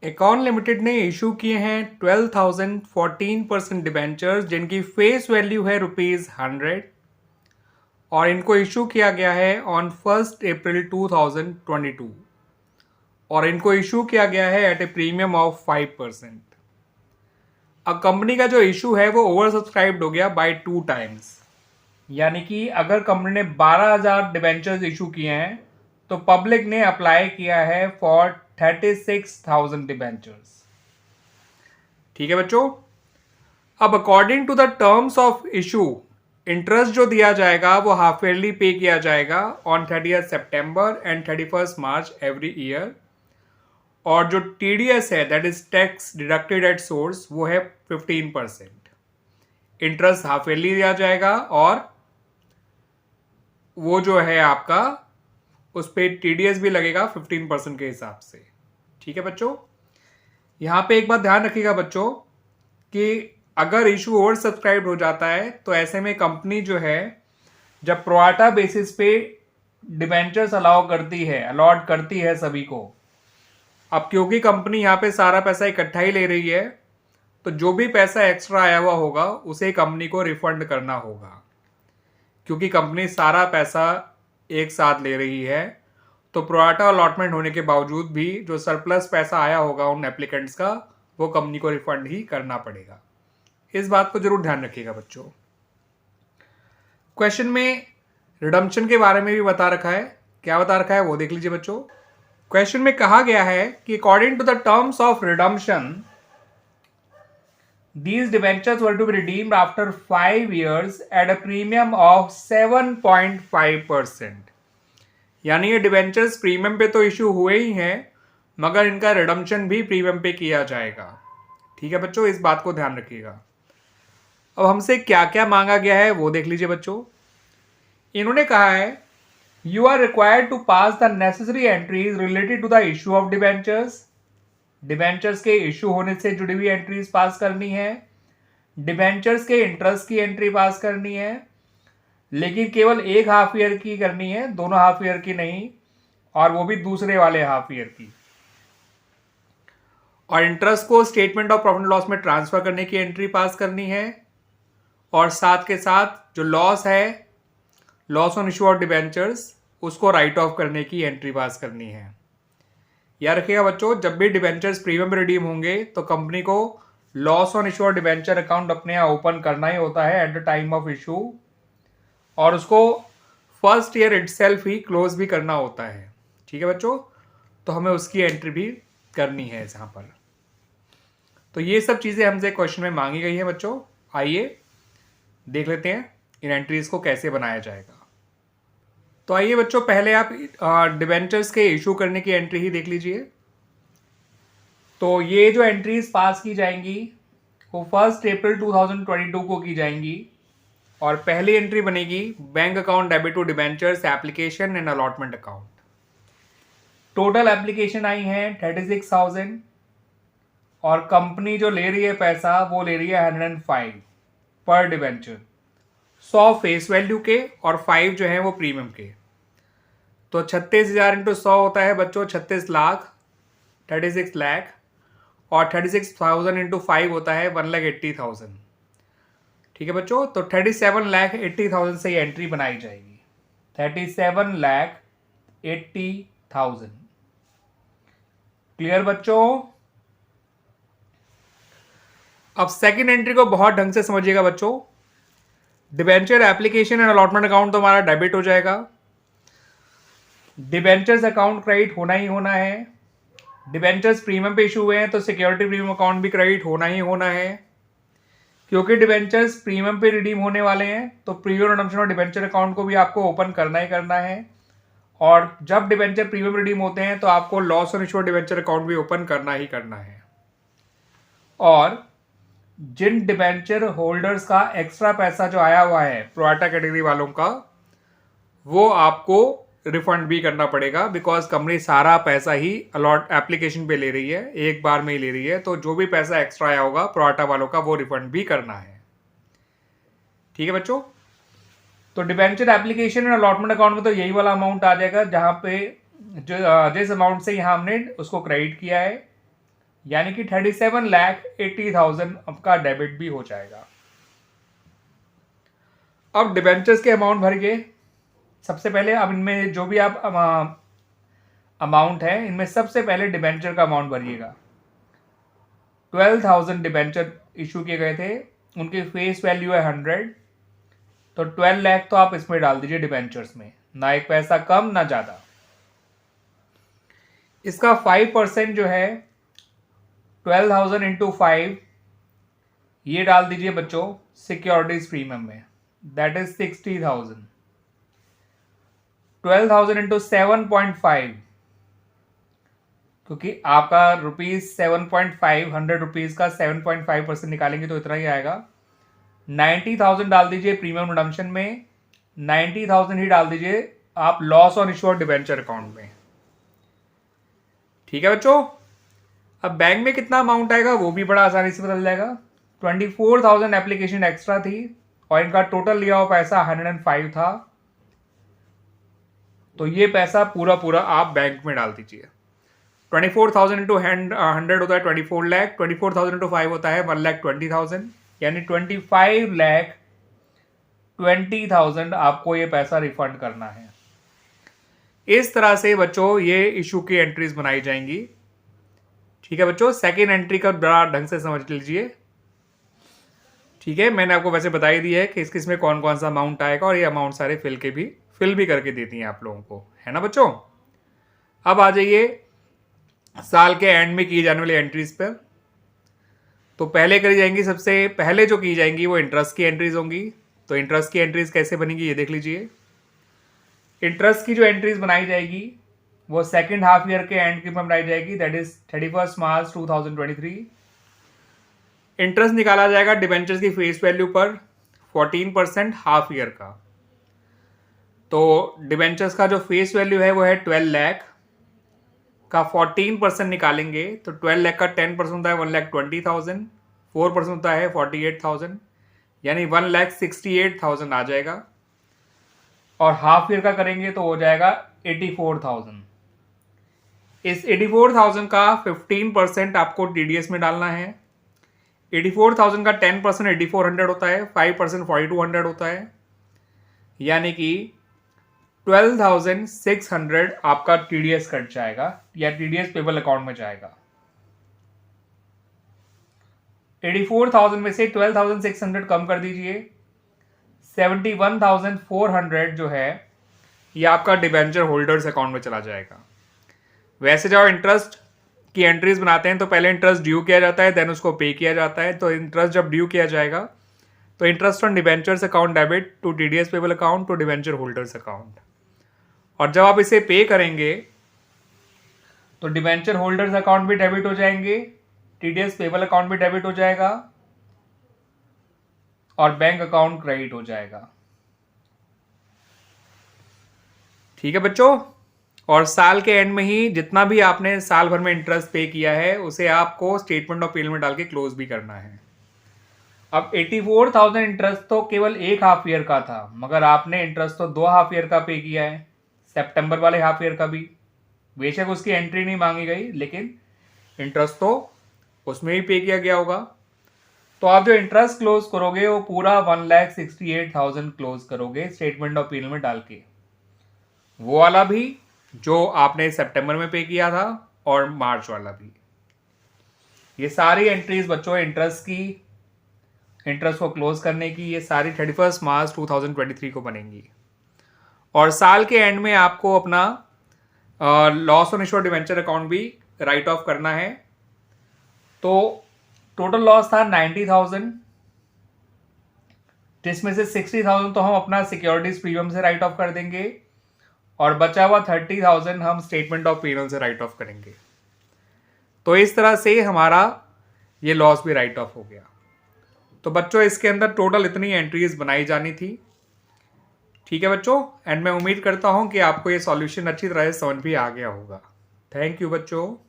एकॉन limited ने issue किए हैं 12,014% डिबेंचर्स जिनकी फेस वैल्यू है ₹100 और इनको इशू किया गया है ऑन 1 अप्रैल 2022 और इनको इशू किया गया है एट ए प्रीमियम ऑफ 5%। अब कंपनी का जो इशू है वो ओवर सब्सक्राइब्ड हो गया बाय 2 टाइम्स, यानी कि अगर कंपनी ने 12,000 डिबेंचर्स इशू किए हैं तो पब्लिक ने अप्लाई किया है फॉर 36,000 डिबेंचर्स। ठीक है बच्चों। अब according to the terms of issue interest जो दिया जाएगा वो हाफ ईयरली पे किया जाएगा on 30 September and 31 March every year, और जो TDS है that is tax deducted at source वो है 15%। इंटरेस्ट हाफ ईयरली दिया जाएगा और वो जो है आपका उस पर TDS भी लगेगा 15% के हिसाब से। ठीक है बच्चों। यहाँ पे एक बात ध्यान रखिएगा बच्चों कि अगर इशू ओवर सब्सक्राइब हो जाता है तो ऐसे में कंपनी जो है जब प्रोआटा बेसिस पे डिबेंचर्स अलॉट करती है सभी को, अब क्योंकि कंपनी यहाँ पे सारा पैसा इकट्ठा ही ले रही है तो जो भी पैसा एक्स्ट्रा आया हुआ होगा उसे कंपनी को रिफंड करना होगा। क्योंकि कंपनी सारा पैसा एक साथ ले रही है तो प्रोआटा अलॉटमेंट होने के बावजूद भी जो सरप्लस पैसा आया होगा उन एप्लीकेंट्स का वो कंपनी को रिफंड ही करना पड़ेगा। इस बात को जरूर ध्यान रखिएगा बच्चों। क्वेश्चन में रिडम्पशन के बारे में भी बता रखा है, क्या बता रखा है वो देख लीजिए बच्चों। क्वेश्चन में कहा गया है कि according to the terms of redemption these debentures were to be redeemed after 5 years at a premium of 7.5%। यानी ये डिबेंचर्स प्रीमियम पे तो इशू हुए ही हैं मगर इनका रिडम्पशन भी प्रीमियम पे किया जाएगा। ठीक है बच्चों, इस बात को ध्यान रखिएगा। अब हमसे क्या क्या मांगा गया है वो देख लीजिए बच्चों। इन्होंने कहा है you are required to pass the necessary entries related to the issue of debentures. Debentures के इशू होने से जुड़ी हुई एंट्रीज पास करनी है, डिबेंचर्स के इंटरेस्ट की एंट्री पास करनी है, लेकिन केवल एक हाफ ईयर की करनी है, दोनों हाफ ईयर की नहीं, और वो भी दूसरे वाले हाफ ईयर की। और इंटरेस्ट को स्टेटमेंट ऑफ प्रॉफिट लॉस में ट्रांसफर करने की एंट्री पास करनी है, और साथ के साथ जो लॉस है, loss on issue of debentures, उसको राइट ऑफ करने की एंट्री पास करनी है। याद रखिएगा बच्चों, जब भी डिबेंचर्स प्रीमियम रिडीम होंगे तो कंपनी को लॉस ऑन इशू और डिबेंचर अकाउंट अपने यहाँ ओपन करना ही होता है at the time of issue, और उसको फर्स्ट ईयर इटसेल्फ ही क्लोज भी करना होता है। ठीक है बच्चों, तो हमें उसकी एंट्री भी करनी है यहाँ पर। तो ये सब चीज़ें हमसे क्वेश्चन में मांगी गई है बच्चों। आइए देख लेते हैं इन एंट्रीज को कैसे बनाया जाएगा। तो आइए बच्चों, पहले आप डिबेंचर्स के इशू करने की एंट्री ही देख लीजिए। तो ये जो एंट्रीज पास की जाएंगी वो 1 अप्रैल 2022 को की जाएंगी, और पहली एंट्री बनेगी bank account debit to debentures application and allotment account. Total application आई है 36,000 और कंपनी जो ले रही है पैसा वो ले रही है 105 पर डिबेंचर, 100 फेस वैल्यू के और 5 जो है वो प्रीमियम के। तो 36,000 इंटू 100 होता है बच्चों 36 लाख, 36 लाख, और 36,000 इंटू 5 होता है 1,80,000। ठीक है बच्चों, तो 37,80,000 से ये एंट्री बनाई जाएगी। 37,80,000। क्लियर बच्चों। अब सेकंड एंट्री को बहुत ढंग से समझिएगा बच्चों। Debenture application and allotment account तो हमारा डेबिट हो जाएगा, डिबेंचर्स अकाउंट क्रेडिट होना ही होना है, डिबेंचर्स प्रीमियम पे इशू हुए हैं तो सिक्योरिटी प्रीमियम अकाउंट भी क्रेडिट होना ही होना है। क्योंकि डिबेंचर्स प्रीमियम पे रिडीम होने वाले हैं तो प्रीमियम रिडम्पशन और डिबेंचर अकाउंट को भी आपको ओपन करना ही करना है, और जब डिबेंचर प्रीमियम रिडीम होते हैं तो आपको loss on issue debenture account भी ओपन करना ही करना है। और जिन डिबेंचर होल्डर्स का एक्स्ट्रा पैसा जो आया हुआ है प्रोआटा कैटेगरी वालों का, वो आपको रिफंड भी करना पड़ेगा, बिकॉज कंपनी सारा पैसा ही अलॉट एप्लीकेशन पे ले रही है, एक बार में ही ले रही है, तो जो भी पैसा एक्स्ट्रा आया होगा प्रोआटा वालों का वो रिफंड भी करना है। ठीक है बच्चों। तो debenture application and allotment account में तो यही वाला अमाउंट आ जाएगा जहां पे जो जिस अमाउंट से यहाँ हमने उसको क्रेडिट किया है, यानी कि 37,80,000 आपका डेबिट भी हो जाएगा। अब डिबेंचर्स के अमाउंट भर के सबसे पहले, अब इनमें जो भी आप अमाउंट है, इनमें सबसे पहले डिबेंचर का अमाउंट भरिएगा। 12,000 डिबेंचर इशू किए गए थे, उनकी फेस वैल्यू है 100, तो 12 लाख तो आप इसमें डाल दीजिए डिबेंचर्स में, ना एक पैसा कम ना ज़्यादा। इसका 5% जो है 12,000 इंटू 5, ये डाल दीजिए बच्चों सिक्योरिटीज प्रीमियम में, दैट इज 60,000। 12,000 इंटू 7.5, क्योंकि आपका ₹7.5 100 का 7.5% निकालेंगे तो इतना ही आएगा। 90,000 डाल दीजिए प्रीमियम रिडम्पशन में, 90,000 ही डाल दीजिए आप loss on issue debenture account में। ठीक है बच्चों, अब बैंक में कितना अमाउंट आएगा वो भी बड़ा आसानी से बदल जाएगा। 24,000 एप्लीकेशन एक्स्ट्रा थी और इनका टोटल लिया हुआ पैसा 105 था, तो ये पैसा पूरा पूरा आप बैंक में डाल दीजिए। 24,000 इंटू 100 होता है 24 लाख, 24,000 इंटू 5 होता है 1,20,000, यानी 25,20,000 आपको ये पैसा रिफंड करना है। इस तरह से बच्चों ये इशू की एंट्रीज बनाई जाएंगी। ठीक है बच्चों, सेकेंड एंट्री का बड़ा ढंग से समझ लीजिए। ठीक है, मैंने आपको वैसे बता ही दिया है कि किस में कौन कौन सा अमाउंट आएगा, और ये अमाउंट सारे फिल भी करके देती हैं आप लोगों को, है ना बच्चों। अब आ जाइए साल के एंड में की जाने वाली एंट्रीज पर। तो पहले करी जाएंगी, सबसे पहले जो की जाएंगी वो इंटरेस्ट की एंट्रीज होंगी। तो इंटरेस्ट की एंट्रीज कैसे बनेगी ये देख लीजिए। इंटरेस्ट की जो एंट्रीज बनाई जाएगी वो सेकेंड हाफ ईयर के एंड की बनाई जाएगी, दैट इज 31 मार्च 2023। इंटरेस्ट निकाला जाएगा डिबेंचर्स की फेस वैल्यू पर 14% हाफ ईयर का। तो डिबेंचर्स का जो फेस वैल्यू है वो है 12 लाख का 14% निकालेंगे तो 12 लाख का 10% होता है 1,20,000, 4% होता है 48,000, यानी 1,68,000 आ जाएगा। और हाफ ईयर का करेंगे तो हो जाएगा 84,000। इस 84,000 का 15% आपको टीडीएस में डालना है। 84,000 का 10% 8,400 होता है, 5% 4,200 होता है, यानी कि 12,600 आपका टीडीएस कट जाएगा या टीडीएस पेबल अकाउंट में जाएगा। 84,000 में से 12,600 कम कर दीजिए, 71,400 जो है ये आपका डिबेंचर होल्डर्स अकाउंट में चला जाएगा। वैसे जब इंटरेस्ट की एंट्रीज बनाते हैं तो पहले इंटरेस्ट ड्यू किया जाता है, देन उसको पे किया जाता है। तो इंटरेस्ट जब ड्यू किया जाएगा तो interest on debentures account debit to TDS payable account to debenture holders account. और जब आप इसे पे करेंगे तो डिबेंचर होल्डर्स अकाउंट भी डेबिट हो जाएंगे, टीडीएस पेबल अकाउंट भी डेबिट हो जाएगा और बैंक अकाउंट क्रेडिट हो जाएगा। ठीक है बच्चों, और साल के एंड में ही जितना भी आपने साल भर में इंटरेस्ट पे किया है उसे आपको स्टेटमेंट ऑफ पेमेंट में डाल के क्लोज भी करना है। अब 84,000 इंटरेस्ट तो केवल एक हाफ ईयर का था, मगर आपने इंटरेस्ट तो 2 हाफ ईयर का पे किया है, सितंबर वाले हाफ ईयर का भी। बेशक उसकी एंट्री नहीं मांगी गई, लेकिन इंटरेस्ट तो उसमें ही पे किया गया होगा। तो आप जो इंटरेस्ट क्लोज करोगे वो पूरा 1,68,000 क्लोज करोगे स्टेटमेंट ऑफ पेमेंट में डाल के, वो वाला भी जो आपने सितंबर में पे किया था और मार्च वाला भी। ये सारी एंट्रीज बच्चों इंटरेस्ट को क्लोज करने की ये सारी 31 मार्च 2023 को बनेंगी। और साल के एंड में आपको अपना loss on issue debenture account भी राइट ऑफ करना है। तो टोटल लॉस था 90,000, जिसमें से 60,000 तो हम अपना सिक्योरिटीज प्रीमियम से राइट ऑफ कर देंगे और बचा हुआ 30,000 हम स्टेटमेंट ऑफ पेमेंट से राइट ऑफ करेंगे। तो इस तरह से हमारा ये लॉस भी राइट ऑफ हो गया। तो बच्चों इसके अंदर टोटल इतनी एंट्रीज बनाई जानी थी। ठीक है बच्चों, एंड मैं उम्मीद करता हूं कि आपको ये सॉल्यूशन अच्छी तरह से समझ भी आ गया होगा। थैंक यू बच्चों।